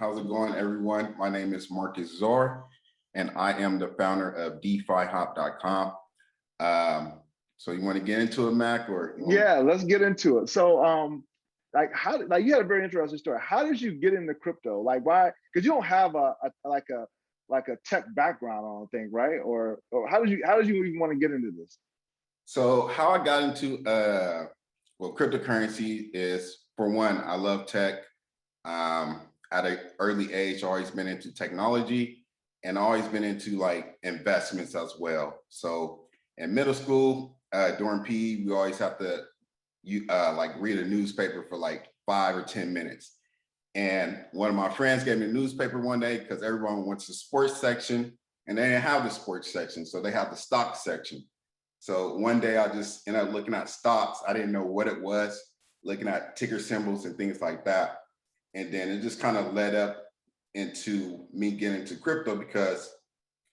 How's it going, everyone? My name is Marcus Zor, and I am the founder of DeFiHop.com. So you want to get into it, Mac, or Yeah, let's get into it. So, like you had a very interesting story. How did you get into crypto? Like, why? Because you don't have a tech background, I don't think, right? Or how did you even want to get into this? So how I got into well, cryptocurrency is, for one, I love tech. At an early age, always been into technology and always been into like investments as well. So in middle school, during PE, we always have to like read a newspaper for like 5 or 10 minutes. And one of my friends gave me a newspaper one day because everyone went to the sports section and they didn't have the sports section. So they had the stock section. So one day I just ended up looking at stocks. I didn't know what it was, looking at ticker symbols and things like that. And then it just kind of led up into me getting into crypto because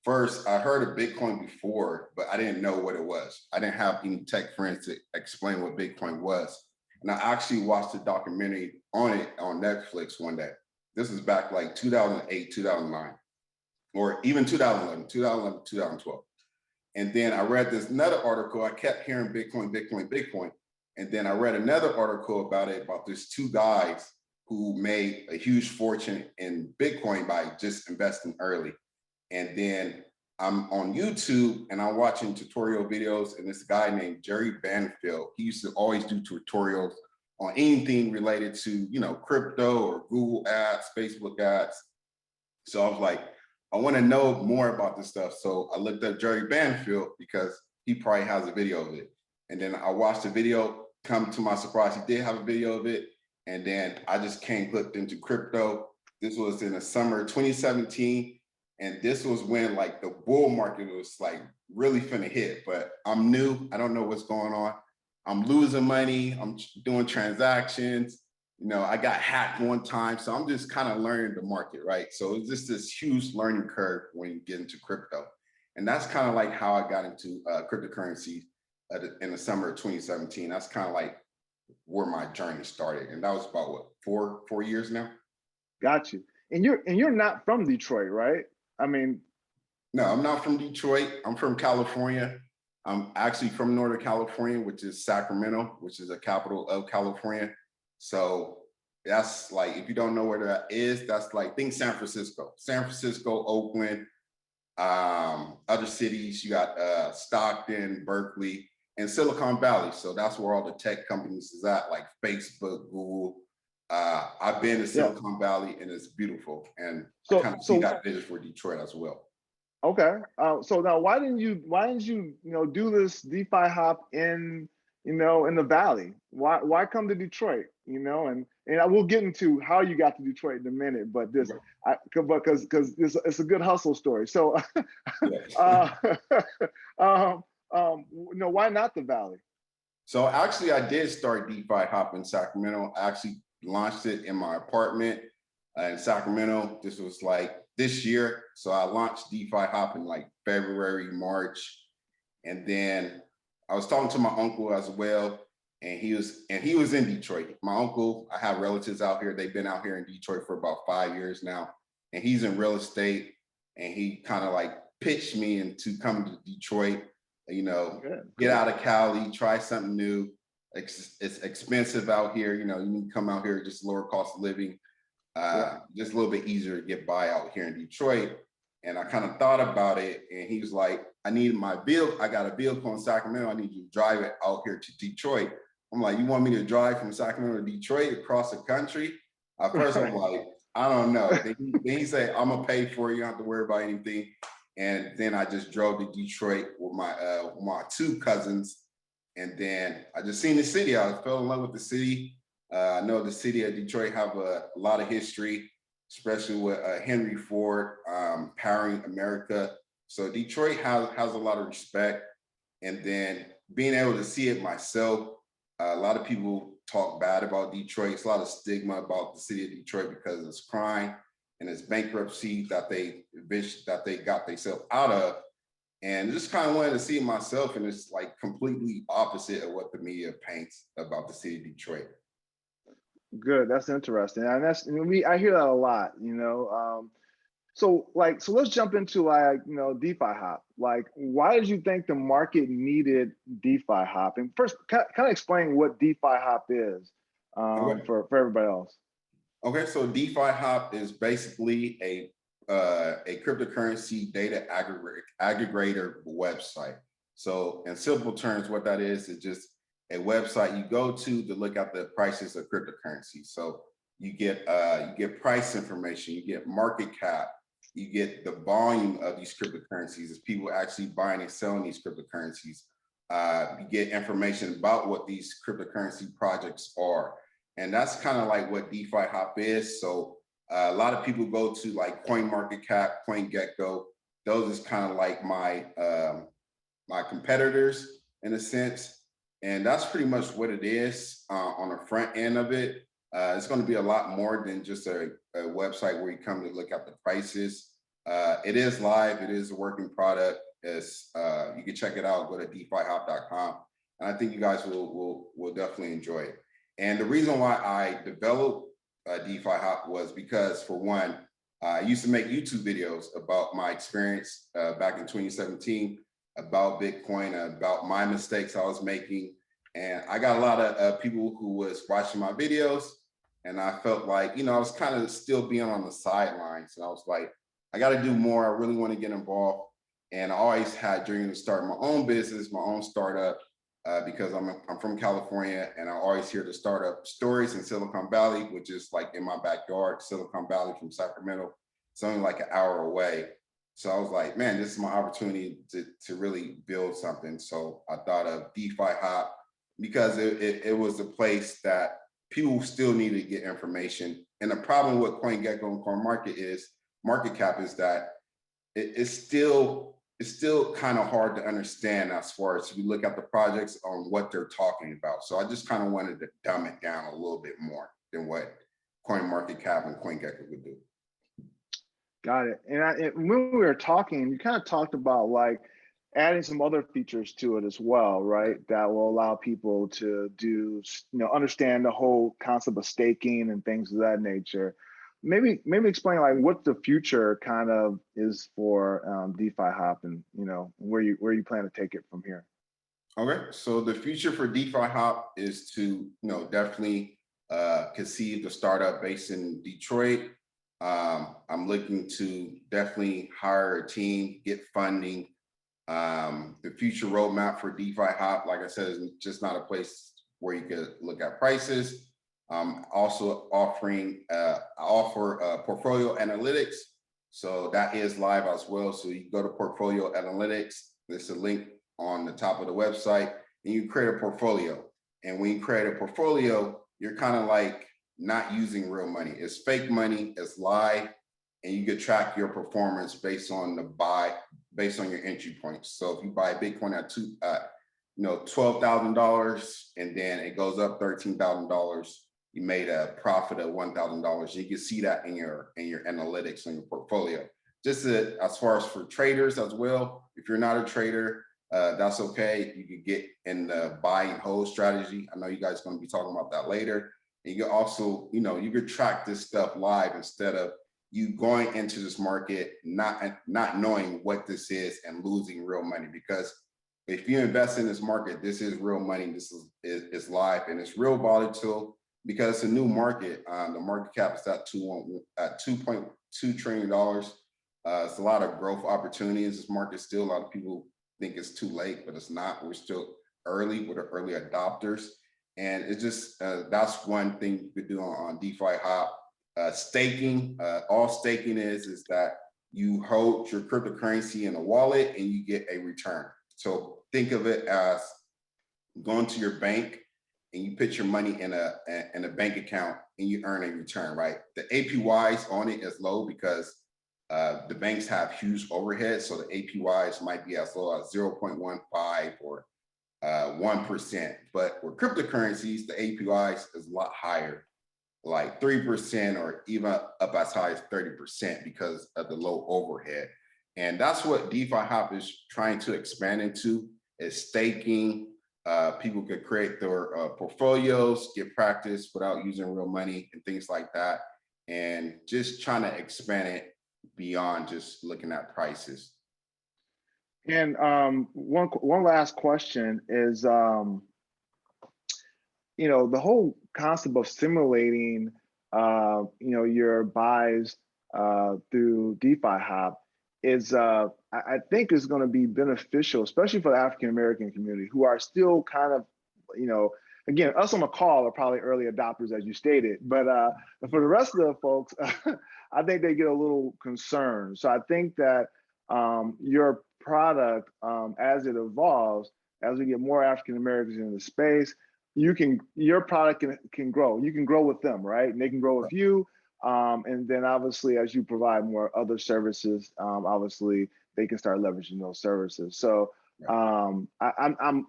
first I heard of Bitcoin before, but I didn't know what it was. I didn't have any tech friends to explain what Bitcoin was. And I actually watched a documentary on it on Netflix one day. This is back like 2008, 2009, or even 2011, 2011, 2012. And then I read this another article. I kept hearing Bitcoin, Bitcoin, Bitcoin. And then I read another article about it, about these two guys who made a huge fortune in Bitcoin by just investing early. And then I'm on YouTube and I'm watching tutorial videos, and this guy named Jerry Banfield, he used to always do tutorials on anything related to, crypto or Google ads, Facebook ads. So I was like, I want to know more about this stuff. So I looked up Jerry Banfield because he probably has a video of it. And then I watched the video. Come to my surprise, he did have a video of it. And then I just came hooked into crypto. This was in the summer 2017. And this was when like the bull market was like really finna hit, but I'm new. I don't know what's going on. I'm losing money. I'm doing transactions. I got hacked one time. So I'm just kind of learning the market, right? So it's just this huge learning curve when you get into crypto. And that's kind of like how I got into cryptocurrency in the summer of 2017. That's kind of like where my journey started. And that was about what, four years now? Got you. And you're not from Detroit, right? I mean, no, I'm not from Detroit. I'm from California. I'm actually from Northern California, which is Sacramento, which is the capital of California. So that's like, if you don't know where that is, that's like, think San Francisco, Oakland, other cities. You got Stockton, Berkeley, and Silicon Valley. So that's where all the tech companies is at, like Facebook, Google. I've been to Silicon Valley and it's beautiful. And I kind of see that vision for Detroit as well. Okay. So now why didn't you do this DeFi hop in the Valley? Why come to Detroit? And I will get into how you got to Detroit in a minute, but because it's a good hustle story. So why not the Valley? So actually I did start DeFi Hop in Sacramento. I actually launched it in my apartment in Sacramento. This was like this year. So I launched DeFi Hop in like February, March. And then I was talking to my uncle as well. And he was in Detroit. My uncle, I have relatives out here. They've been out here in Detroit for about 5 years now. And he's in real estate. And he kind of like pitched me into coming to Detroit, get out of Cali, try something new. It's expensive out here. You need to come out here, just lower cost of living. Just a little bit easier to get by out here in Detroit. And I kind of thought about it, and he was like, I need my vehicle. I got a vehicle in Sacramento. I need you to drive it out here to Detroit. I'm like, you want me to drive from Sacramento to Detroit across the country? At first, I'm like, I don't know. Then he said, I'm gonna pay for it. You don't have to worry about anything. And then I just drove to Detroit with my two cousins. And then I just seen the city. I fell in love with the city. I know the city of Detroit have a lot of history, especially with Henry Ford powering America. So Detroit has a lot of respect. And then being able to see it myself, a lot of people talk bad about Detroit. It's a lot of stigma about the city of Detroit because it's crime and it's bankruptcy that they got themselves out of. And just kind of wanted to see it myself, and it's like completely opposite of what the media paints about the city of Detroit. Good. That's interesting. And I hear that a lot, you know. So let's jump into like, you know, DeFi Hop. Like, why did you think the market needed DeFi Hop? And first, kind of explain what DeFi Hop is Okay. for everybody else. Okay, so DeFi Hop is basically a cryptocurrency data aggregator website. So in simple terms, what that is just a website you go to look at the prices of cryptocurrency. So you get price information, you get market cap, you get the volume of these cryptocurrencies as people actually buying and selling these cryptocurrencies. You get information about what these cryptocurrency projects are, and that's kind of like what DeFi Hop is. So a lot of people go to like Coin Market Cap, CoinGecko. Those is kind of like my competitors in a sense, and that's pretty much what it is on the front end of it. It's going to be a lot more than just a website where you come to look at the prices. It is live. It is a working product. It's, you can check it out. Go to DeFiHop.com, and I think you guys will definitely enjoy it. And the reason why I developed DeFi Hop was because, for one, I used to make YouTube videos about my experience back in 2017 about Bitcoin, about my mistakes I was making. And I got a lot of people who was watching my videos, and I felt like, you know, I was kind of still being on the sidelines. And I was like, I got to do more. I really want to get involved. And I always had dreams to start my own business, my own startup, because I'm from California, and I always hear the startup stories in Silicon Valley, which is like in my backyard. Silicon Valley from Sacramento, it's only like an hour away. So I was like, man, this is my opportunity to really build something. So I thought of DeFi Hop because it was a place that people still need to get information. And the problem with CoinGecko and market cap is that it's still kind of hard to understand as far as you look at the projects on what they're talking about. So I just kind of wanted to dumb it down a little bit more than what CoinMarketCap and CoinGecko would do. Got it. And when we were talking, you kind of talked about like adding some other features to it as well, right? That will allow people to do, you know, understand the whole concept of staking and things of that nature. Maybe explain like what the future kind of is for DeFi Hop, and you know where you plan to take it from here. Okay, so the future for DeFi Hop is to, definitely conceive the startup based in Detroit. I'm looking to definitely hire a team, get funding. The future roadmap for DeFi Hop, like I said, is just not a place where you could look at prices. Also offering, I offer portfolio analytics. So that is live as well. So you go to portfolio analytics. There's a link on the top of the website, and you create a portfolio. And when you create a portfolio, you're kind of like not using real money. It's fake money, it's live, and you can track your performance based on based on your entry points. So if you buy Bitcoin at $12,000, and then it goes up $13,000, you made a profit of $1,000. You can see that in your analytics on your portfolio. Just as far as for traders as well, if you're not a trader, that's okay. You could get in the buy and hold strategy. I know you guys are going to be talking about that later. And you can also, you could track this stuff live instead of you going into this market not knowing what this is and losing real money. Because if you invest in this market, this is real money. This is live, and it's real volatile because it's a new market. The market cap is at $2.2 trillion. It's a lot of growth opportunities. This market still, a lot of people think it's too late, but it's not. We're still early with the early adopters. And it's just, that's one thing you could do on DeFi Hop. Staking, all staking is that you hold your cryptocurrency in a wallet and you get a return. So think of it as going to your bank and you put your money in a bank account and you earn a return, right? The APYs on it is low because the banks have huge overhead. So the APYs might be as low as 0.15 or 1%. But with cryptocurrencies, the APYs is a lot higher, like 3% or even up as high as 30% because of the low overhead. And that's what DeFi Hop is trying to expand into, is staking, People could create their portfolios, get practice without using real money and things like that. And just trying to expand it beyond just looking at prices. And one last question is, the whole concept of simulating, your buys through DeFi Hop is, I think is going to be beneficial, especially for the African American community who are still kind of, again, us on the call are probably early adopters, as you stated, but for the rest of the folks, I think they get a little concerned. So I think that your product, as it evolves, as we get more African Americans in the space, your product can grow. You can grow with them, right? And they can grow with you. And then obviously, as you provide more other services, obviously they can start leveraging those services. So I'm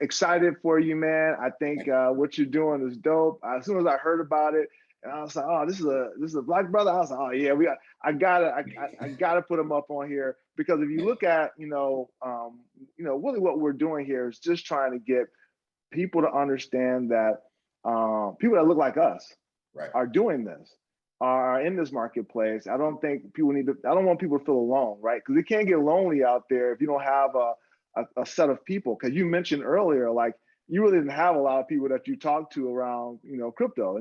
excited for you, man. I think what you're doing is dope. As soon as I heard about it, and I was like, oh, this is a Black brother. I was like, oh yeah, I gotta put him up on here, because if you look at really what we're doing here is just trying to get people to understand that people that look like us are doing this, are in this marketplace. I don't want people to feel alone, right? Because it can get lonely out there if you don't have a set of people. Because you mentioned earlier, like, you really didn't have a lot of people that you talked to around, crypto.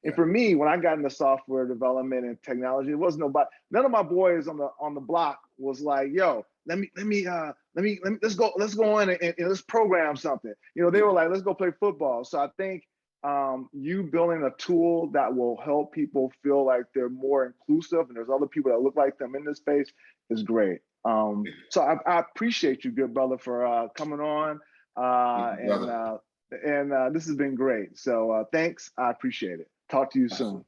And for me, when I got into software development and technology, it wasn't nobody. None of my boys on the block was like, "Yo, let's go in and let's program something." They were like, "Let's go play football." So I think you building a tool that will help people feel like they're more inclusive and there's other people that look like them in this space is great. So I appreciate you, good brother, for coming on, and this has been great. So thanks, I appreciate it. Talk to you soon.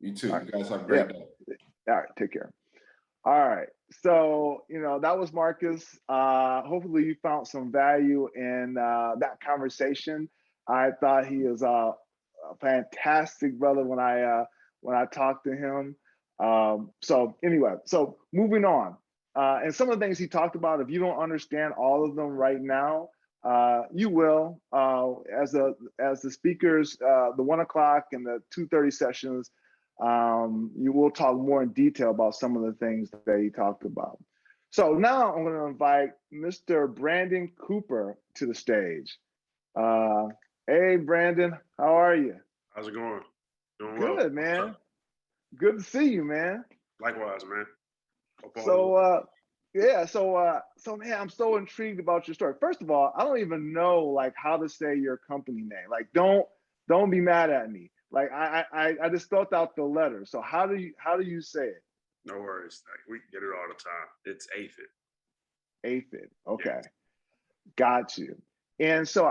You too. Right. You guys have a great day. All right, take care. All right, so that was Marcus. Hopefully you found some value in that conversation. I thought he is a fantastic brother when I talked to him. So anyway, so moving on, and some of the things he talked about, if you don't understand all of them right now, you will, as the speakers, the 1 o'clock and the 2:30 sessions, you will talk more in detail about some of the things that he talked about. So now I'm going to invite Mr. Brandon Cooper to the stage. Hey, Brandon, how are you? How's it going? Doing well. Good, man. Good to see you, man. Likewise, man. So man, I'm so intrigued about your story. First of all, I don't even know like how to say your company name. Like, don't be mad at me. Like I just spelled out the letters. So how do you say it? No worries. We get it all the time. It's aphid. Aphid. Okay. Yes. Got you. And so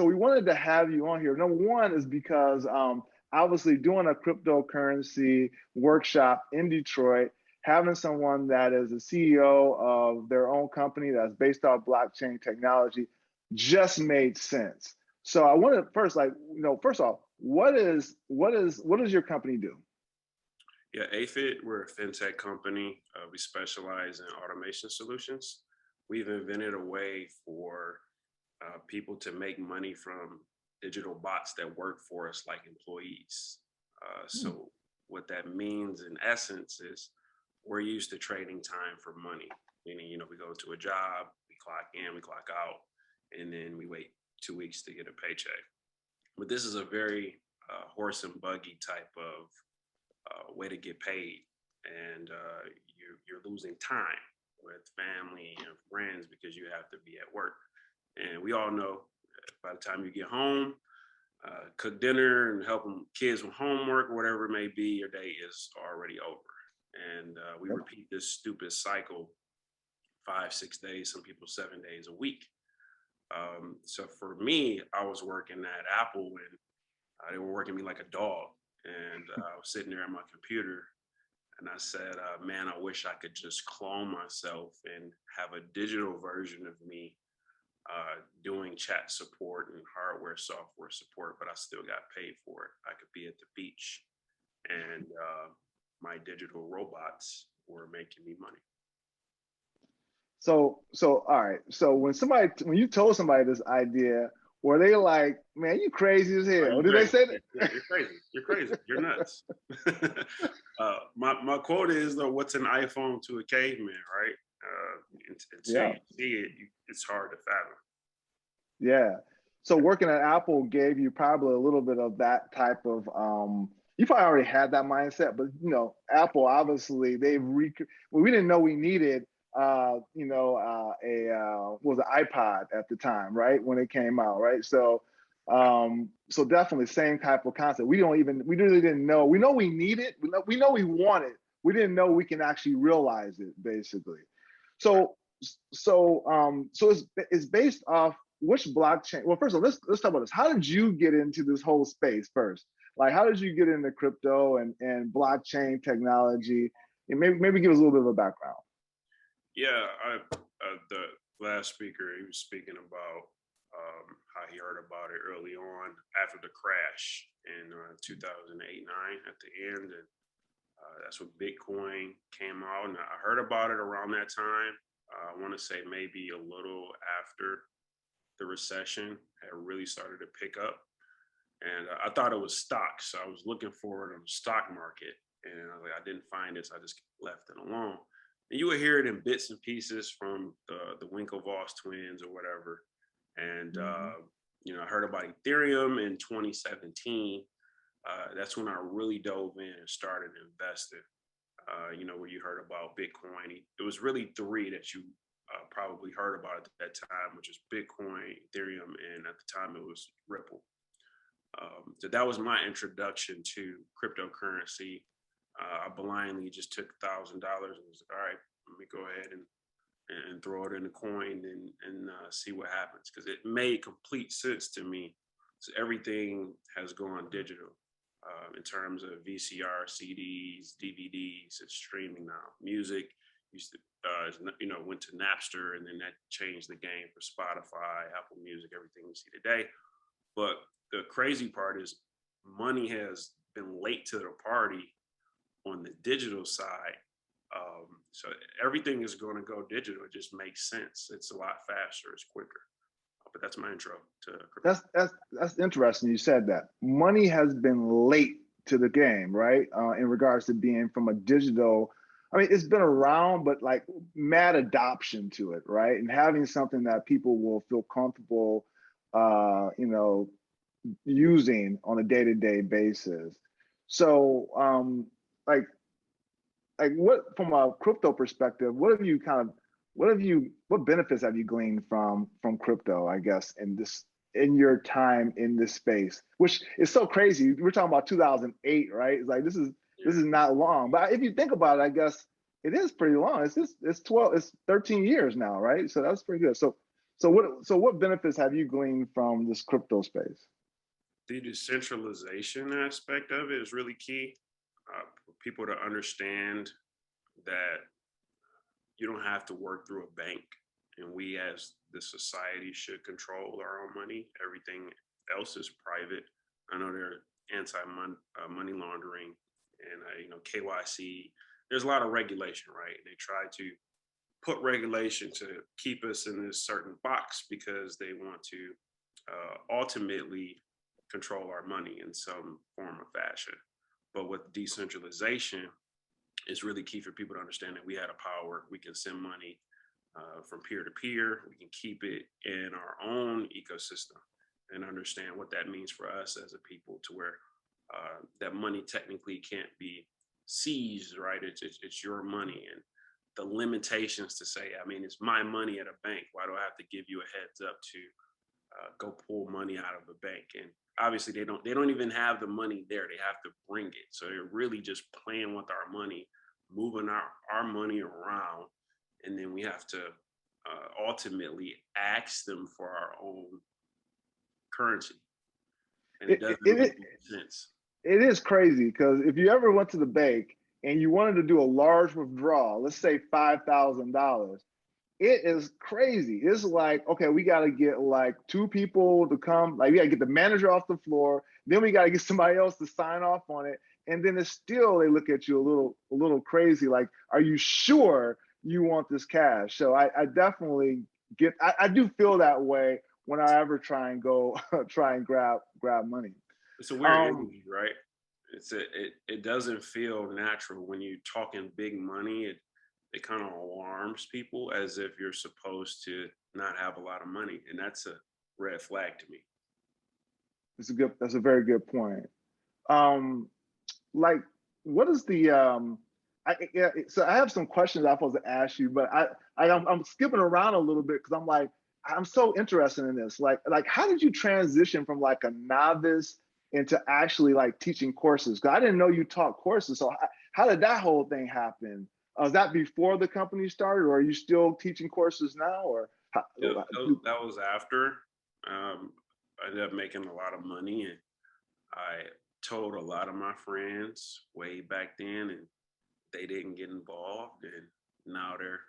we wanted to have you on here. Number one is because obviously doing a cryptocurrency workshop in Detroit, having someone that is a CEO of their own company that's based off blockchain technology just made sense. So I wanted first, first off, what does your company do? Yeah, aphid, we're a fintech company. We specialize in automation solutions. We've invented a way for people to make money from digital bots that work for us like employees. So what that means in essence is we're used to trading time for money, meaning, we go to a job, we clock in, we clock out, and then we wait 2 weeks to get a paycheck. But this is a very horse and buggy type of way to get paid. And you're losing time with family and friends because you have to be at work. And we all know by the time you get home, cook dinner and help them kids with homework or whatever it may be, your day is already over. And we repeat this stupid cycle 5-6 days, some people 7 days a week. So for me, I was working at Apple when they were working me like a dog. And I was sitting there at my computer and I said, man, I wish I could just clone myself and have a digital version of me doing chat support and hardware, software support, but I still got paid for it. I could be at the beach and my digital robots were making me money. So all right. So when you told somebody this idea, were they like, man, you crazy as hell? Did they say that? Yeah, you're crazy. You're crazy. You're nuts. My quote is though, what's an iPhone to a caveman, right? Until Yeah. you see it, it's hard to fathom. Yeah. So working at Apple gave you probably a little bit of that type of you probably already had that mindset, but you know, Apple obviously we didn't know we needed you know what was an iPod at the time, right? When it came out, right? So so definitely same type of concept. We really didn't know. We know we need it. We know we want it. We didn't know we can actually realize it basically. So so it's based off which blockchain. Well, first of all, let's talk about this. How did you get into this whole space first? Like, how did you get into crypto and blockchain technology? And maybe give us a little bit of a background. Yeah, the last speaker, he was speaking about how he heard about it early on after the crash in 2008-9 at the end, and that's when Bitcoin came out. And I heard about it around that time. I want to say maybe a little after the recession had really started to pick up. And I thought it was stocks. So I was looking for it on the stock market. And I didn't find it, so I just left it alone. And you would hear it in bits and pieces from the Winklevoss twins or whatever. And, you know, I heard about Ethereum in 2017. That's when I really dove in and started investing. You know, where you heard about Bitcoin. It was really three that you probably heard about at that time, which is Bitcoin, Ethereum, and at the time it was Ripple. So that was my introduction to cryptocurrency. I blindly just took $1,000 and was like, all right, let me go ahead and throw it in a coin and see what happens. Because it made complete sense to me. So everything has gone digital. In terms of VCR, CDs, DVDs, it's streaming now. Music used to, you know, went to Napster, and then that changed the game for Spotify, Apple Music, everything we see today. But the crazy part is money has been late to the party on the digital side. So everything is going to go digital. It just makes sense. It's a lot faster. It's quicker. But that's my intro to crypto. That's interesting. You said that money has been late to the game, right? In regards to being from a digital, I mean, it's been around, but like mad adoption to it, right? And having something that people will feel comfortable, you know, using on a day-to-day basis. So, like what from a crypto perspective, what benefits have you gleaned from crypto, I guess, in your time in this space, which is so crazy. We're talking about 2008, right? It's like this is not long, but if you think about it, I guess it is pretty long. It's 13 years now, right? So that's pretty good. So what benefits have you gleaned from this crypto space? The decentralization aspect of it is really key. For people to understand that you don't have to work through a bank, and we as the society should control our own money. Everything else is private. I know they're anti-money laundering and you know, KYC. There's a lot of regulation, right? They try to put regulation to keep us in this certain box because they want to ultimately control our money in some form or fashion. But with decentralization, it's really key for people to understand that we had a power. We can send money from peer to peer. We can keep it in our own ecosystem and understand what that means for us as a people, to where that money technically can't be seized, right? It's your money, and the limitations to say, I mean, it's my money at a bank. Why do I have to give you a heads up to go pull money out of a bank? And obviously they don't even have the money there. They have to bring it. So they're really just playing with our money, moving our money around. And then we have to ultimately ask them for our own currency. And it doesn't make sense. It is crazy because if you ever went to the bank and you wanted to do a large withdrawal, let's say $5,000, it is crazy. It's like, okay, we got to get like 2 people to come. Like, we got to get the manager off the floor. Then we got to get somebody else to sign off on it. And then it's still, they look at you a little crazy. Like, are you sure you want this cash? So I definitely I do feel that way when I ever try and go try and grab money. It's a weird Um, energy, right? It doesn't feel natural when you're talking big money. It kind of alarms people as if you're supposed to not have a lot of money, and that's a red flag to me. that's a very good point. Um, like, what is the yeah, so I have some questions I'm supposed to ask you, but I'm skipping around a little bit because I'm like, I'm so interested in this. Like how did you transition from like a novice into actually like teaching courses? Because I didn't know you taught courses. So how did that whole thing happen? Was that before the company started, or are you still teaching courses now? Or That was after. I ended up making a lot of money, and I told a lot of my friends way back then, and they didn't get involved. And now they're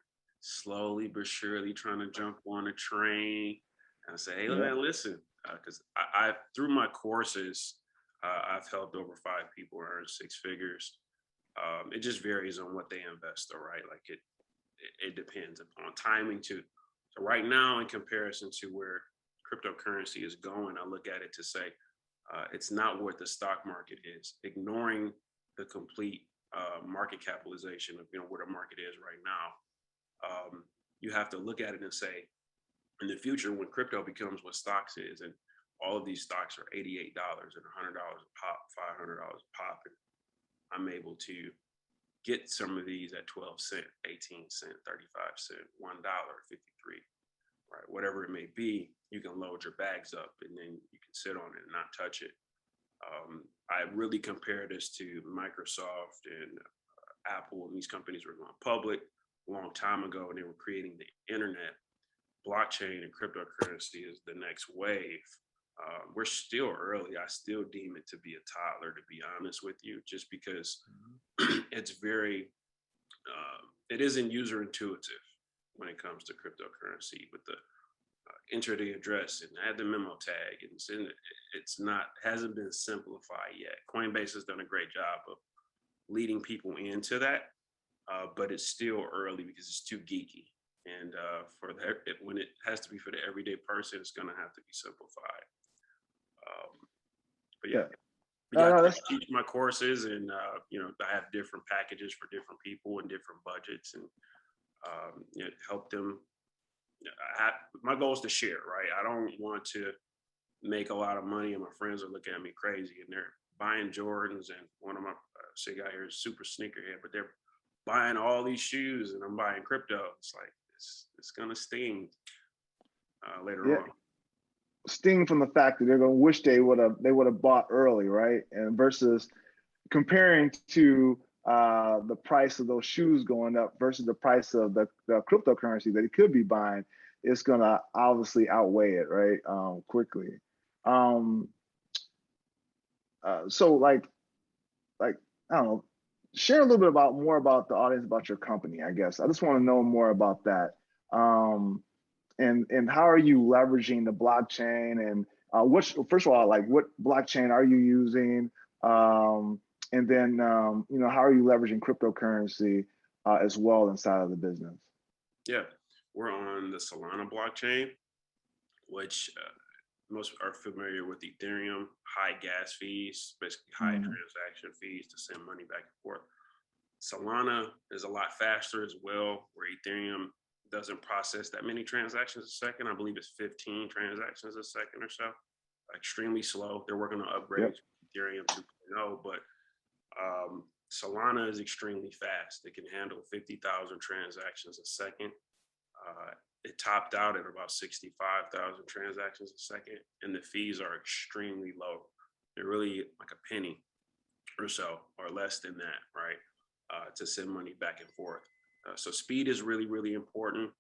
slowly but surely trying to jump on a train. And I say, hey, yeah, man, listen, because I through my courses, I've helped over 5 people earn 6 figures. It just varies on what they invest, though, right? Like it depends upon timing too. So right now, in comparison to where cryptocurrency is going, I look at it to say it's not what the stock market is, ignoring the complete market capitalization of where the market is right now. You have to look at it and say, in the future, when crypto becomes what stocks is, and all of these stocks are $88 and $100 a pop, $500 a pop, and I'm able to get some of these at 12 cent, 18 cent, 35 cent, $1, 53, right? Whatever it may be, you can load your bags up and then you can sit on it and not touch it. I really compare this to Microsoft and Apple, and these companies were going public a long time ago, and they were creating the internet. Blockchain and cryptocurrency is the next wave. We're still early. I still deem it to be a toddler, to be honest with you, just because it's very, it isn't user intuitive when it comes to cryptocurrency. With the enter the address and add the memo tag, and it's not, hasn't been simplified yet. Coinbase has done a great job of leading people into that, but it's still early because it's too geeky. And when it has to be for the everyday person, it's going to have to be simplified. But yeah, no, I teach my courses, and I have different packages for different people and different budgets, and help them. My goal is to share, right? I don't want to make a lot of money and my friends are looking at me crazy and they're buying Jordans, and one of my say guy here is super sneakerhead, but they're buying all these shoes and I'm buying crypto. It's like it's gonna sting later on. Sting from the fact that they're going to wish they would have bought early, right? And versus comparing to the price of those shoes going up versus the price of the cryptocurrency that it could be buying, it's going to obviously outweigh it, right? Quickly. So like I don't know, share a little bit more about the audience, about your company. I guess I just want to know more about that. And how are you leveraging the blockchain, and first of all, like what blockchain are you using? And then how are you leveraging cryptocurrency as well inside of the business? Yeah, we're on the Solana blockchain, which most are familiar with Ethereum, high gas fees, basically high transaction fees to send money back and forth. Solana is a lot faster as well, where Ethereum doesn't process that many transactions a second. I believe it's 15 transactions a second or so. Extremely slow. They're working on upgrades Ethereum 2.0, but Solana is extremely fast. It can handle 50,000 transactions a second. It topped out at about 65,000 transactions a second, and the fees are extremely low. They're really like a penny or so, or less than that, right? To send money back and forth. So speed is really, really important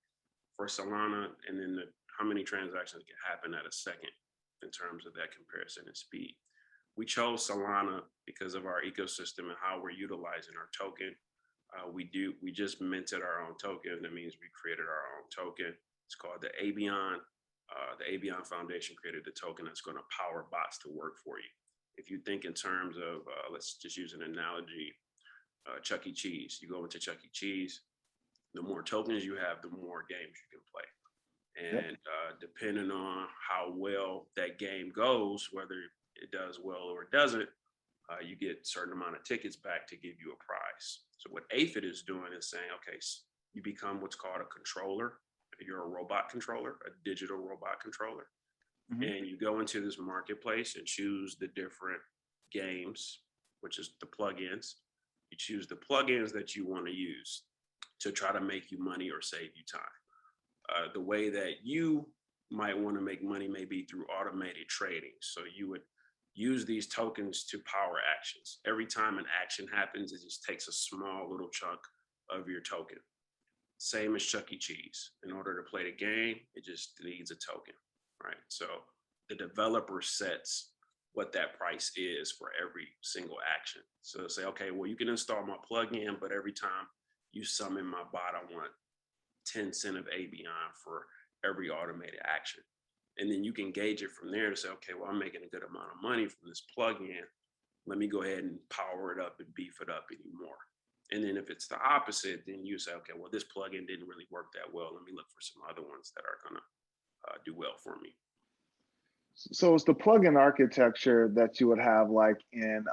for Solana, and then how many transactions can happen at a second in terms of that comparison and speed. We chose Solana because of our ecosystem and how we're utilizing our token. We just minted our own token. That means we created our own token. It's called the Abion. The Abion Foundation created the token that's going to power bots to work for you. If you think in terms of, let's just use an analogy, Chuck E. Cheese. You go into Chuck E. Cheese, the more tokens you have, the more games you can play. And depending on how well that game goes, whether it does well or it doesn't, you get a certain amount of tickets back to give you a prize. So what aphid is doing is saying, okay, you become what's called a controller. You're a robot controller, a digital robot controller. And you go into this marketplace and choose the different games, which is the plugins. You choose the plugins that you want to use to try to make you money or save you time. The way that you might want to make money may be through automated trading. So you would use these tokens to power actions. Every time an action happens, it just takes a small little chunk of your token. Same as Chuck E. Cheese. In order to play the game, it just needs a token, right? So the developer sets what that price is for every single action. So they'll say, okay, well, you can install my plugin, but every time you summon my bot, I want 10 cents of ABN for every automated action. And then you can gauge it from there to say, okay, well, I'm making a good amount of money from this plugin. Let me go ahead and power it up and beef it up anymore. And then if it's the opposite, then you say, okay, well, this plugin didn't really work that well. Let me look for some other ones that are gonna do well for me. So it's the plugin architecture that you would have like in,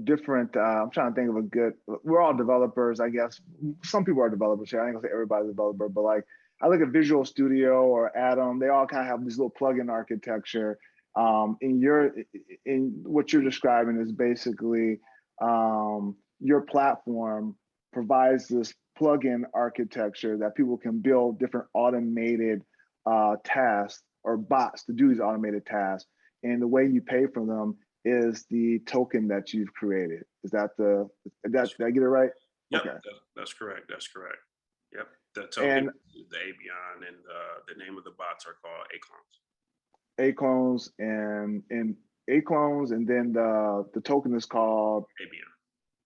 different, I'm trying to think of a good, we're all developers, I guess. Some people are developers here. I ain't gonna say everybody's a developer, but like, I look at Visual Studio or Atom, they all kind of have this little plugin architecture. In what you're describing is basically your platform provides this plugin architecture that people can build different automated tasks or bots to do these automated tasks. And the way you pay for them is the token that you've created. Did I get it right? Yep, okay. That's correct. That's correct. Yep, the token, the ABN, and the name of the bots are called A-clones and A-clones, and then the token is called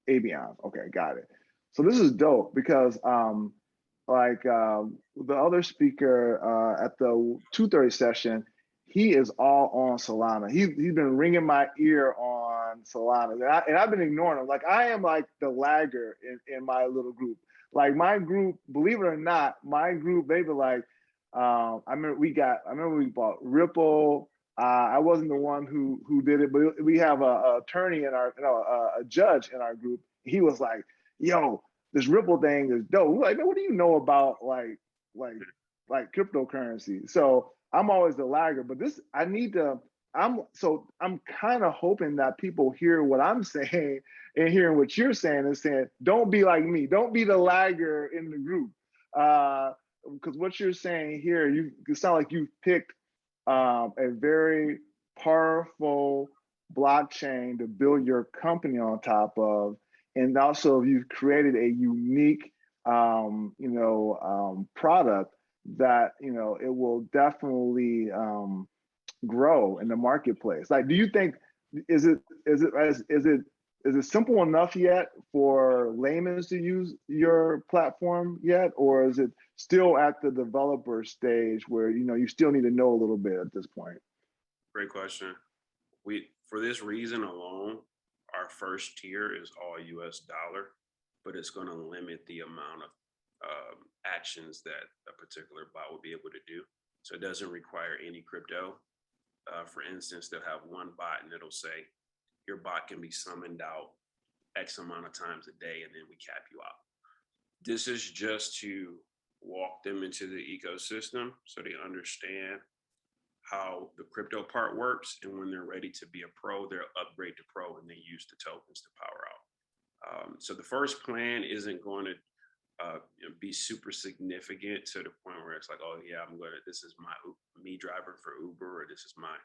ABN. Okay, got it. So this is dope because the other speaker at the 2:30 session, he is all on Solana. He's been ringing my ear on Solana, and I've been ignoring him. Like I am like the lagger in my little group. Like my group, believe it or not, my group, they were like, I remember we bought Ripple. I wasn't the one who did it, but we have a attorney in our, a judge in our group. He was like, "Yo, this Ripple thing is dope." We're like, "Man, what do you know about like cryptocurrency?" So I'm always the lagger, but this I'm kind of hoping that people hear what I'm saying and hearing what you're saying and saying, don't be like me, don't be the lagger in the group. Because what you're saying here, you sound like you've picked a very powerful blockchain to build your company on top of, and also you've created a unique, product that it will definitely grow in the marketplace. Like, do you think is it simple enough yet for laymen to use your platform yet, or is it still at the developer stage where you still need to know a little bit at this point? Great question. For this reason alone, our first tier is all US dollar, but it's going to limit the amount of actions that a particular bot will be able to do. So it doesn't require any crypto. For instance, they'll have one bot and it'll say, your bot can be summoned out X amount of times a day, and then we cap you out. This is just to walk them into the ecosystem so they understand how the crypto part works. And when they're ready to be a pro, they'll upgrade to pro and then use the tokens to power out. So the first plan isn't going to be super significant to the point where it's like, oh yeah, this is me driving for Uber, or this is my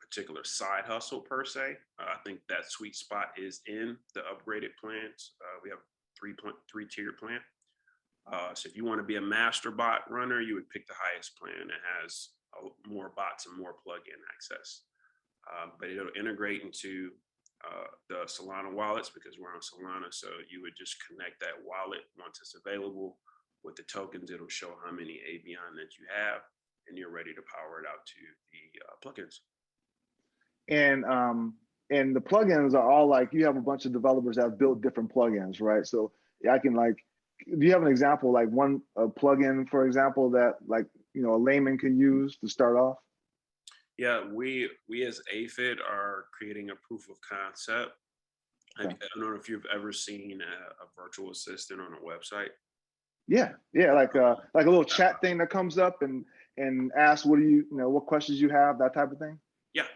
particular side hustle per se. I think that sweet spot is in the upgraded plans. We have three-tier plan. So if you want to be a master bot runner, you would pick the highest plan that has more bots and more plugin access. But it'll integrate into the Solana wallets because we're on Solana. So you would just connect that wallet once it's available with the tokens. It'll show how many ABN that you have, and you're ready to power it out to the plugins. And the plugins are all like, you have a bunch of developers that have built different plugins, right? So I can do you have an example, like one plugin, for example, that like, you know, a layman can use to start off? Yeah, we as aphid are creating a proof of concept. Okay. I don't know if you've ever seen a virtual assistant on a website. Yeah, yeah, like a little chat thing that comes up and asks what do you know, what questions you have, that type of thing. Yeah,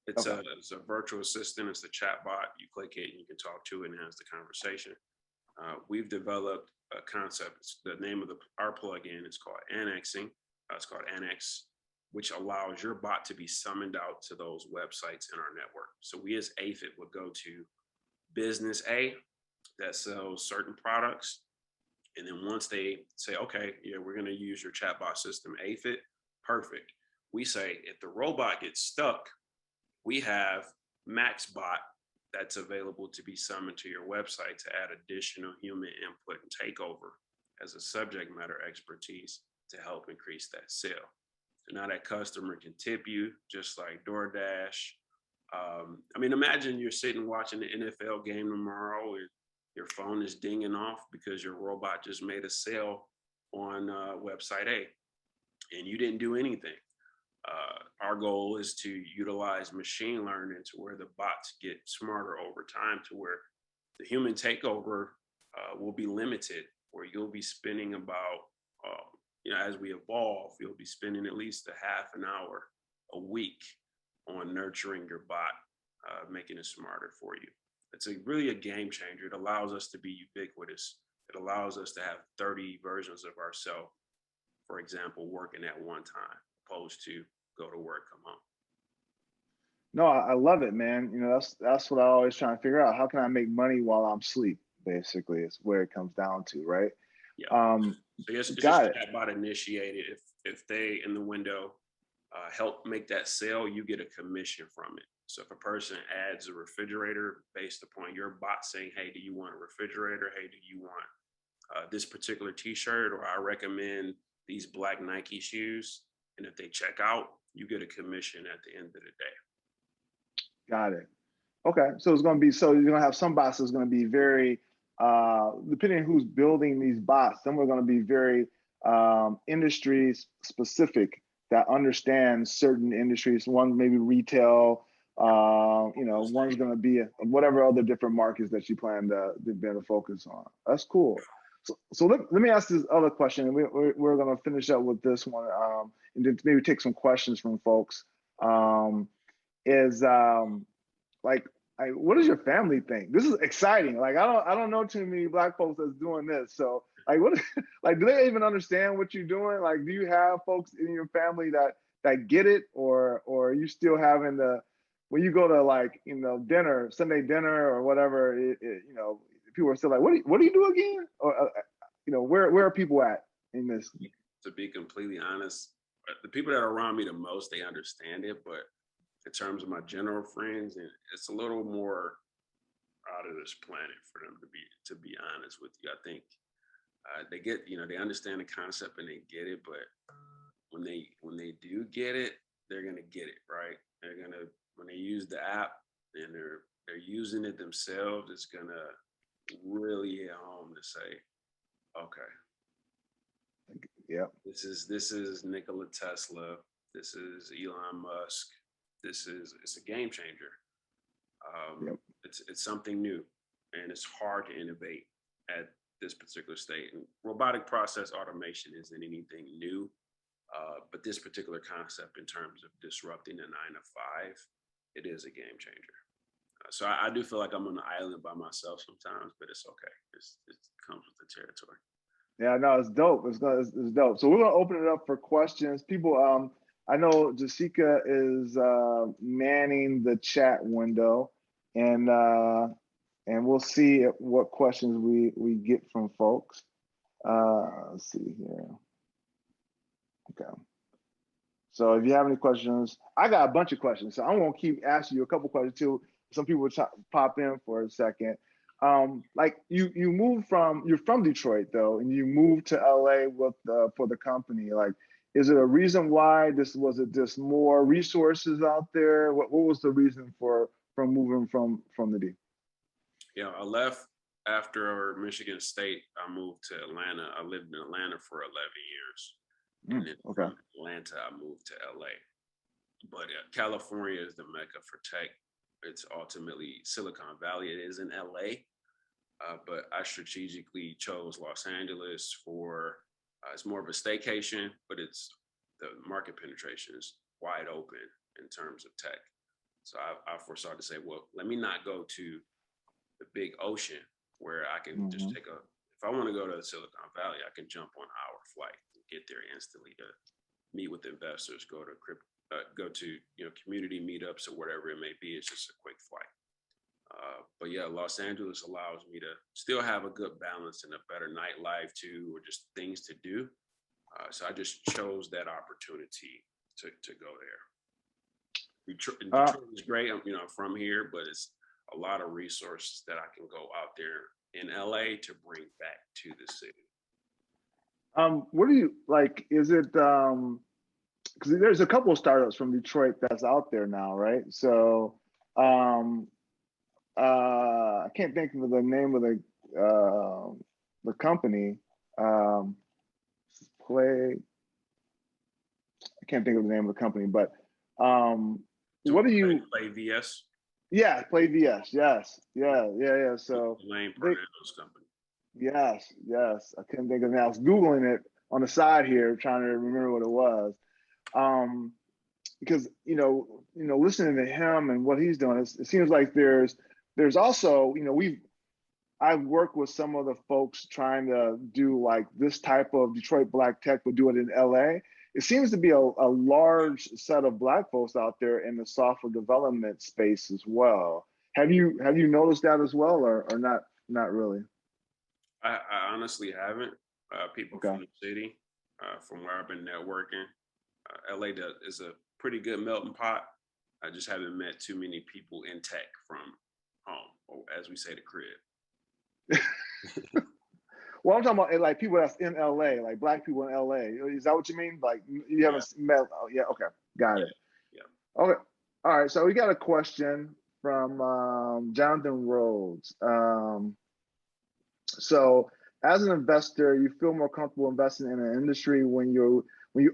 it's Okay. it's a virtual assistant. It's the chat bot. You click it and you can talk to it and it has the conversation. We've developed a concept. The name of our plugin is called annexing. It's called Annex, which allows your bot to be summoned out to those websites in our network. So we as aphid would go to business A that sells certain products. And then once they say, okay, yeah, we're going to use your chatbot system, aphid, perfect. We say, if the robot gets stuck, we have MaxBot that's available to be summoned to your website to add additional human input and takeover as a subject matter expertise to help increase that sale. So now that customer can tip you just like DoorDash. I mean, imagine you're sitting watching the NFL game tomorrow and your phone is dinging off because your robot just made a sale on website A and you didn't do anything. Our goal is to utilize machine learning to where the bots get smarter over time to where the human takeover will be limited, where you'll be spending about, you know, as we evolve, you'll be spending at least a half an hour a week on nurturing your bot, making it smarter for you. It's really a game changer. It allows us to be ubiquitous. It allows us to have 30 versions of ourselves, for example, working at one time, opposed to go to work, come home. No, I love it, man. You know, that's what I always try to figure out. How can I make money while I'm asleep? Basically, is where it comes down to, right? Yeah. So it's Got just it. chatbot initiated. If they in the window help make that sale, you get a commission from it. So if a person adds a refrigerator based upon your bot saying, hey, do you want a refrigerator? Hey, do you want this particular t-shirt? Or I recommend these black Nike shoes. And if they check out, you get a commission at the end of the day. Got it. Okay, so it's going to be, so you're going to have some bots that's going to be very, depending on who's building these bots, some are going to be very industry specific that understand certain industries. One maybe retail, you know, one's going to be whatever other different markets that you plan to be able to focus on. That's cool. So let me ask this other question, and we're going to finish up with this one, and then maybe take some questions from folks. Like, what does your family think? This is exciting. Like, I don't know too many Black folks that's doing this. So, like, what, like, do they even understand what you're doing? Like, do you have folks in your family that get it, or are you still having the, when you go to, like, you know, dinner, Sunday dinner or whatever, you know, people are still like, what do you do again? Or you know, where are people at in this? To be completely honest, the people that are around me the most, they understand it, but in terms of my general friends, and it's a little more out of this planet for them to be honest with you. I think they get, you know, they understand the concept and they get it, but when they do get it, they're gonna get it, right. They're gonna, when they use the app and they're using it themselves, it's gonna really hit home to say, okay, Yeah. this is Nikola Tesla, this is Elon Musk. It's a game changer. Yep. It's something new, and it's hard to innovate at this particular state. And robotic process automation isn't anything new, but this particular concept in terms of disrupting the 9 to 5, it is a game changer. So I do feel like I'm on an island by myself sometimes, but it's okay. It comes with the territory. Yeah, no, it's dope. It's dope. So we're gonna open it up for questions. People, I know Jessica is manning the chat window, and we'll see what questions we get from folks. Let's see here. Okay. So if you have any questions, I got a bunch of questions, so I'm gonna keep asking you a couple questions too. Some people pop in for a second. Like you moved you're from Detroit though, and you moved to LA with for the company. Like, is it a reason why was it just more resources out there? What was the reason for moving from the D? Yeah, I left after Michigan State, I moved to Atlanta. I lived in Atlanta for 11 years. And then Okay. from Atlanta, I moved to LA. But California is the mecca for tech. It's ultimately Silicon Valley. It is in LA, but I strategically chose Los Angeles for, it's more of a staycation, but the market penetration is wide open in terms of tech. So I foresaw to say, well, let me not go to the big ocean where I can just if I want to go to Silicon Valley, I can jump on our flight and get there instantly to meet with investors, go to community meetups or whatever it may be. It's just a quick flight. But yeah, Los Angeles allows me to still have a good balance and a better nightlife too, or just things to do. So I just chose that opportunity to go there. Detroit is great. I'm from here, but it's a lot of resources that I can go out there in LA to bring back to the city. What do you like? Is it because there's a couple of startups from Detroit that's out there now, right? So I can't think of the name of the company. I can't think of the name of the company, but what do you Play VS? Yeah, Play VS. Yes, yeah. So Lane Fernando's company. Yes. I couldn't think of it. I was Googling it on the side here, trying to remember what it was. Because listening to him and what he's doing, it seems like there's also, I've worked with some of the folks trying to do like this type of Detroit Black tech, but do it in LA. It seems to be a large set of Black folks out there in the software development space as well. Have you noticed that as well, or not? Not really. I honestly haven't. People Okay. from the city, from where I've been networking, LA is a pretty good melting pot. I just haven't met too many people in tech from home, or as we say, the crib. Well, I'm talking about like people that's in LA, like Black people in LA. Is that what you mean? Like you haven't met? Oh, yeah. Okay, got it. Yeah. Okay. All right. So we got a question from Jonathan Rhodes. So as an investor, you feel more comfortable investing in an industry when you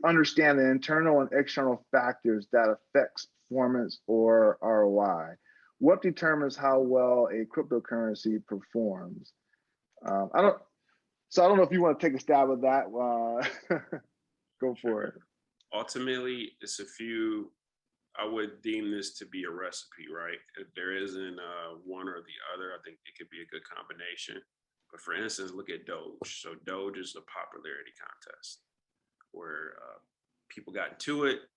understand the internal and external factors that affects performance or ROI. What determines how well a cryptocurrency performs? I don't know if you want to take a stab at that. Go for it. Ultimately, I would deem this to be a recipe, right? If there isn't one or the other, I think it could be a good combination. But for instance, look at Doge. So Doge is a popularity contest where people got into it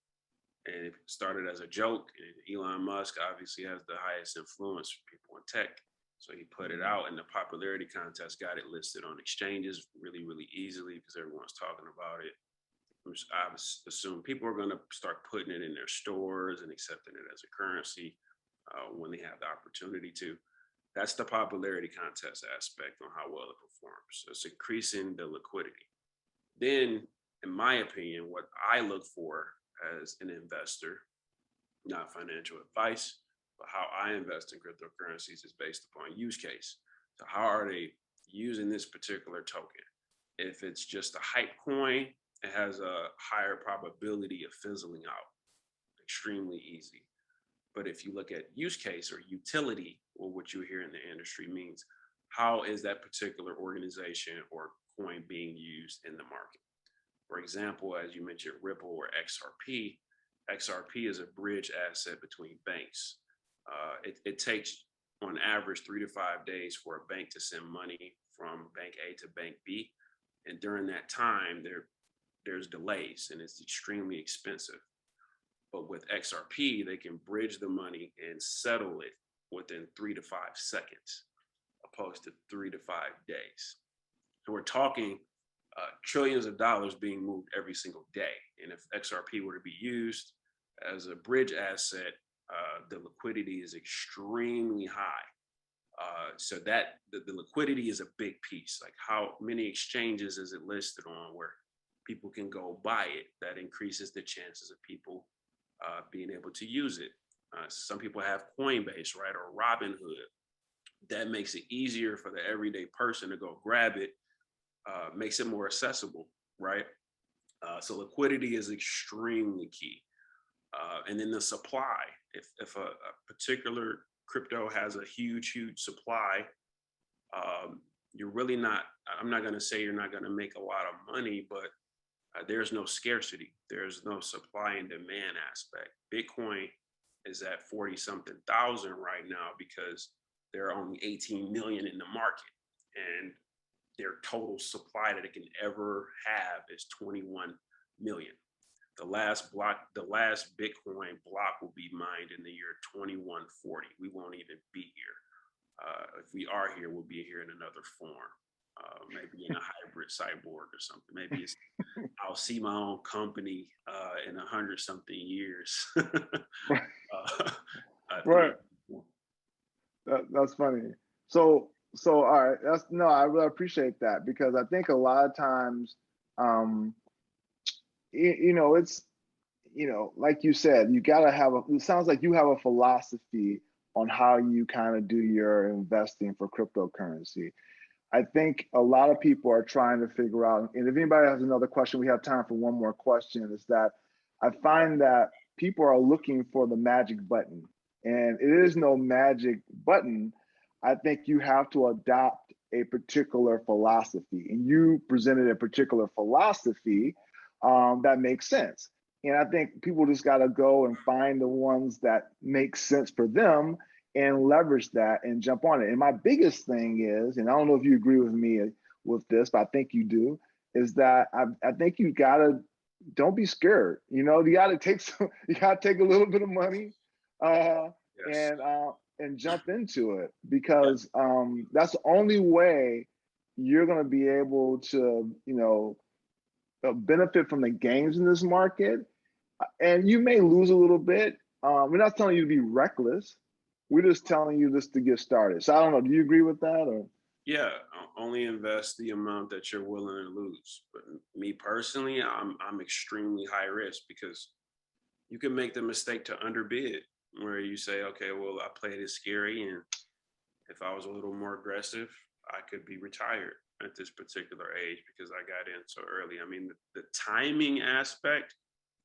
and it started as a joke. And Elon Musk obviously has the highest influence for people in tech. So he put it out and the popularity contest got it listed on exchanges really, really easily because everyone's talking about it. I assume people are going to start putting it in their stores and accepting it as a currency when they have the opportunity to. That's the popularity contest aspect on how well it performs. So it's increasing the liquidity. Then, in my opinion, what I look for as an investor, not financial advice, but how I invest in cryptocurrencies is based upon use case. So how are they using this particular token? If it's just a hype coin, it has a higher probability of fizzling out, extremely easy. But if you look at use case or utility, or what you hear in the industry means, how is that particular organization or coin being used in the market? For example, as you mentioned, Ripple or XRP, XRP is a bridge asset between banks. It takes on average 3 to 5 days for a bank to send money from bank A to bank B. And during that time, there's delays and it's extremely expensive. But with XRP, they can bridge the money and settle it within 3 to 5 seconds, opposed to 3 to 5 days. So we're talking trillions of dollars being moved every single day. And if XRP were to be used as a bridge asset, the liquidity is extremely high. So that the liquidity is a big piece. Like how many exchanges is it listed on where people can go buy it? That increases the chances of people being able to use it. Some people have Coinbase, right, or Robinhood. that makes it easier for the everyday person to go grab it, makes it more accessible, right? So liquidity is extremely key. And then the supply, if a particular crypto has a huge supply, you're really not, I'm not going to say you're not going to make a lot of money, but there's no scarcity. There's no supply and demand aspect. Bitcoin is at 40 something thousand right now because there are only 18 million in the market, and their total supply that it can ever have is 21 million. The last Bitcoin block will be mined in the year 2140. We won't even be here. If we are here, we'll be here in another form, maybe in a hybrid cyborg or something. Maybe I'll see my own company in 100 something years. Right. That's funny. So all right. I really appreciate that, because I think a lot of times, it's, like you said, you got to have it sounds like you have a philosophy on how you kind of do your investing for cryptocurrency. I think a lot of people are trying to figure out, and if anybody has another question, we have time for one more question, is that I find that people are looking for the magic button, and it is no magic button. I think you have to adopt a particular philosophy, and you presented a particular philosophy that makes sense. And I think people just got to go and find the ones that make sense for them and leverage that and jump on it. And my biggest thing is, and I don't know if you agree with me with this, but I think you do, is that I think you gotta, don't be scared. You gotta take a little bit of money Yes. and jump into it, because that's the only way you're gonna be able to, benefit from the gains in this market. And you may lose a little bit. We're not telling you to be reckless. We're just telling you this to get started. So I don't know. Do you agree with that? Or? Yeah, only invest the amount that you're willing to lose. But me personally, I'm extremely high risk, because you can make the mistake to underbid, where you say, okay, well, I played it scary, and if I was a little more aggressive, I could be retired at this particular age because I got in so early. I mean, the timing aspect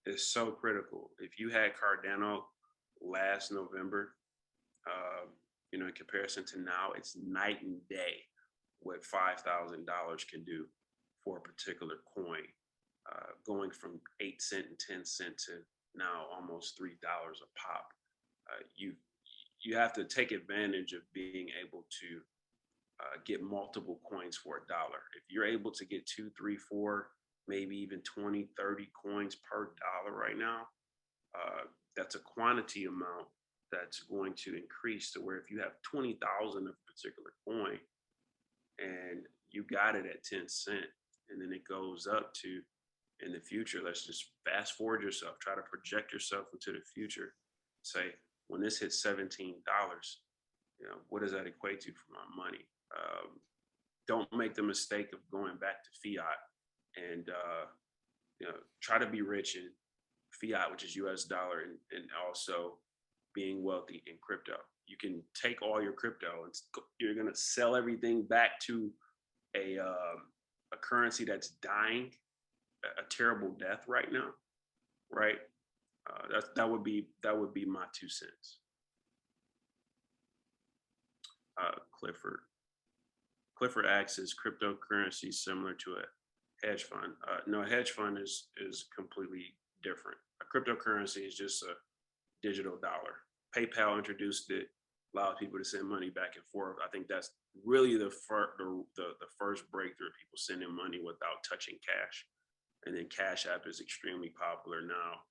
is so critical. If you had Cardano last November, in comparison to now, it's night and day what $5,000 can do for a particular coin, going from 8 cent and 10 cent to now almost $3 a pop. You have to take advantage of being able to get multiple coins for $1. If you're able to get 2, 3, 4, maybe even 20, 30 coins per dollar right now, that's a quantity amount that's going to increase to where if you have 20,000 of a particular coin and you got it at 10 cent, and then it goes up to, in the future, let's just fast forward yourself, try to project yourself into the future, say, when this hits $17, what does that equate to for my money? Don't make the mistake of going back to fiat and try to be rich in fiat, which is US dollar, and also being wealthy in crypto. You can take all your crypto and you're going to sell everything back to a currency that's dying a terrible death right now, right? That would be my 2 cents. Clifford asks, is cryptocurrency similar to a hedge fund? No, a hedge fund is completely different. A cryptocurrency is just a digital dollar. PayPal introduced it, allowed people to send money back and forth. I think that's really the first breakthrough of people sending money without touching cash. And then Cash App is extremely popular now.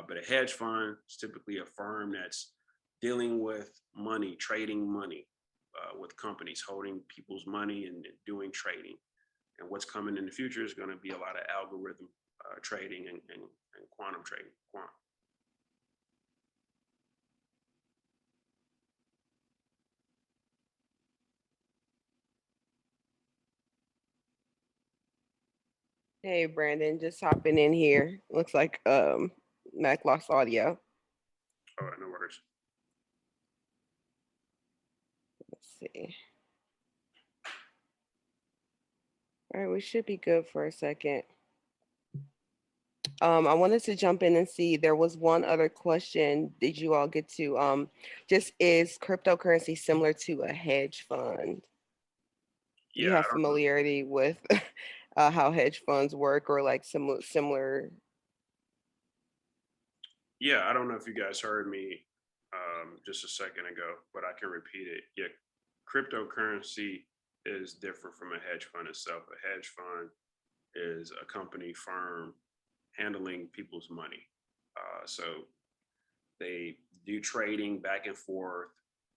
But a hedge fund is typically a firm that's dealing with money, trading money with companies, holding people's money and doing trading. And what's coming in the future is going to be a lot of algorithm trading and quantum trading. Hey, Brandon, just hopping in here. Looks like Mac lost audio. All right, no worries. Let's see. All right, we should be good for a second. I wanted to jump in and see, there was one other question. Did you all get to, just is cryptocurrency similar to a hedge fund? Do you Yeah, I have don't know. familiarity with how hedge funds work, or like similar? Yeah, I don't know if you guys heard me just a second ago, but I can repeat it. Yeah, cryptocurrency is different from a hedge fund itself. A hedge fund is a company firm handling people's money. So they do trading back and forth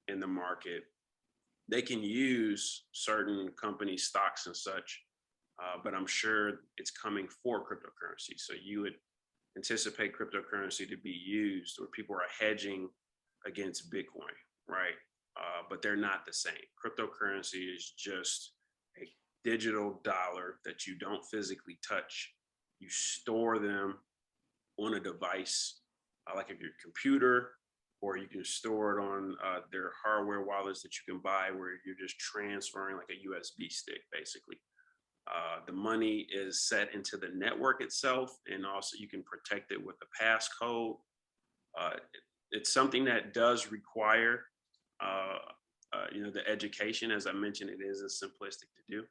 in the market. They can use certain company stocks and such, but I'm sure it's coming for cryptocurrency. So you would anticipate cryptocurrency to be used, or people are hedging against Bitcoin, right? But they're not the same. Cryptocurrency is just a digital dollar that you don't physically touch. You store them on a device, like if your computer, or you can store it on their hardware wallets that you can buy, where you're just transferring like a USB stick, basically. The money is set into the network itself, and also you can protect it with a passcode. Uh, it's something that does require, the education. As I mentioned, it isn't simplistic to do.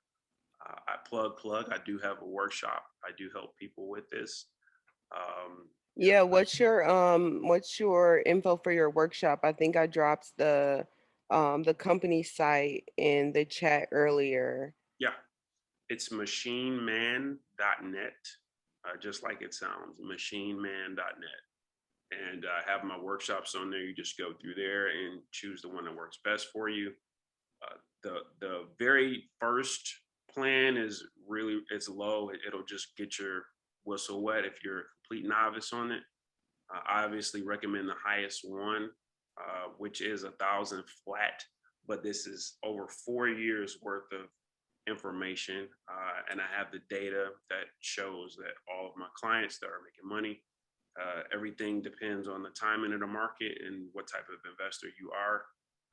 I plug. I do have a workshop. I do help people with this. Um, Yeah, what's your info for your workshop? I think I dropped the company site in the chat earlier. yeah, it's machineman.net, just like it sounds, machineman.net. And I have my workshops on there. You just go through there and choose the one that works best for you. The very first plan is really, it's low. It'll just get your whistle wet if you're a complete novice on it. I obviously recommend the highest one, which is 1,000 flat, but this is over 4 years worth of information. And I have the data that shows that all of my clients that are making money, everything depends on the timing of the market and what type of investor you are.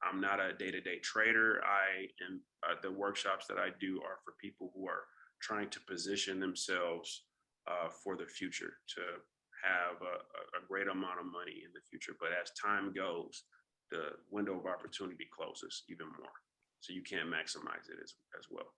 I'm not a day-to-day trader. I am, the workshops that I do are for people who are trying to position themselves for the future, to have a great amount of money in the future. But as time goes, the window of opportunity closes even more. So you can't maximize it as well.